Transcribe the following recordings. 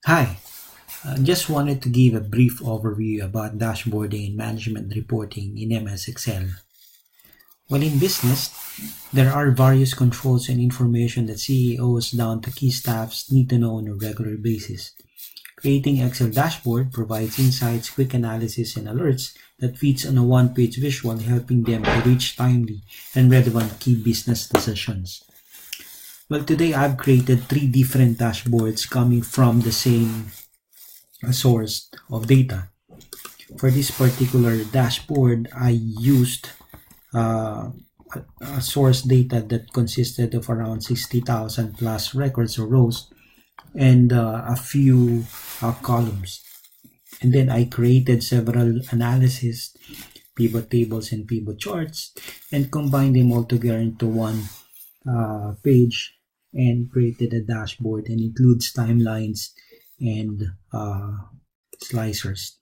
Hi, just wanted to give a brief overview about dashboarding and management reporting in MS Excel. Well, in business, there are various controls and information that CEOs down to key staffs need to know on a regular basis. Creating Excel dashboard provides insights, quick analysis, and alerts that feeds on a one-page visual, helping them to reach timely and relevant key business decisions. Well, today I've created three different dashboards coming from the same source of data. For this particular dashboard, I used uh, a source data that consisted of around 60,000 plus records or rows and a few columns. And then I created several analysis, pivot tables, and pivot charts and combined them all together into one page and created a dashboard and includes timelines and slicers.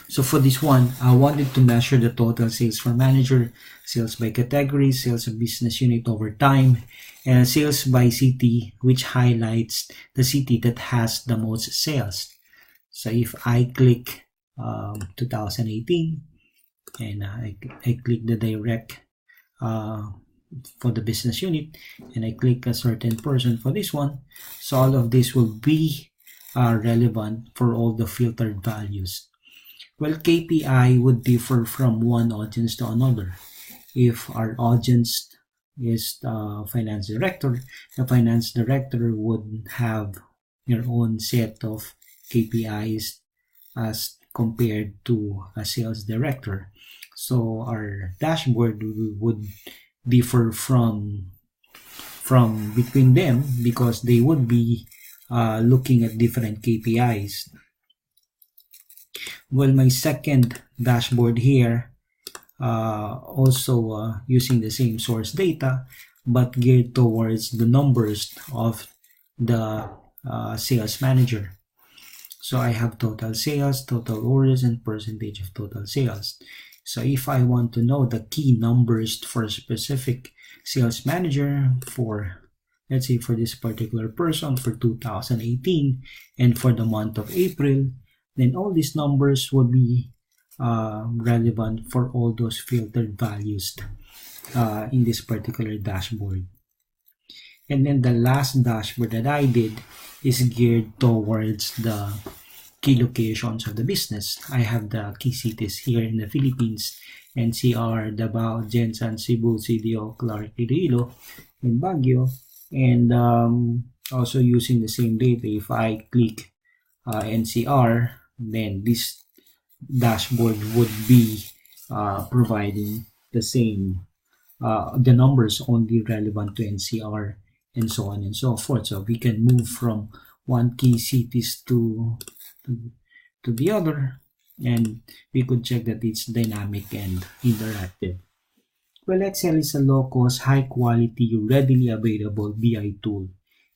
So for this one, I wanted to measure the total sales for manager, sales by category, sales of business unit over time, and sales by city, which highlights the city that has the most sales. So if I click 2018 and I click the direct for the business unit and I click a certain person for this one, so all of this will be relevant for all the filtered values. Well, KPI would differ from one audience to another. If our audience is the finance director, the finance director would have their own set of KPIs as compared to a sales director. So our dashboard would differ from between them because they would be looking at different KPIs. Well, my second dashboard here, also using the same source data, but geared towards the numbers of the sales manager. So I have total sales, total orders, and percentage of total sales. So if I want to know the key numbers for a specific sales manager for, let's say for this particular person for 2018 and for the month of April, then all these numbers would be relevant for all those filtered values in this particular dashboard. And then the last dashboard that I did is geared towards the key locations of the business. I have the key cities here in the Philippines: NCR, Davao, Jensan, Cebu, CDO, Clark, Iloilo, and Baguio. And also using the same data, if I click NCR, then this dashboard would be providing the same the numbers only relevant to NCR and so on and so forth. So we can move from one key cities to the other, and we could check that it's dynamic and interactive. Well, Excel is a low-cost, high-quality, readily available BI tool.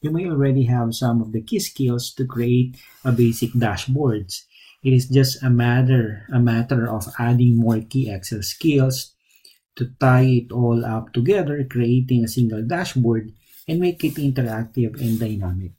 You may already have some of the key skills to create a basic dashboards. It is just a matter of adding more key Excel skills to tie it all up together, creating a single dashboard and make it interactive and dynamic.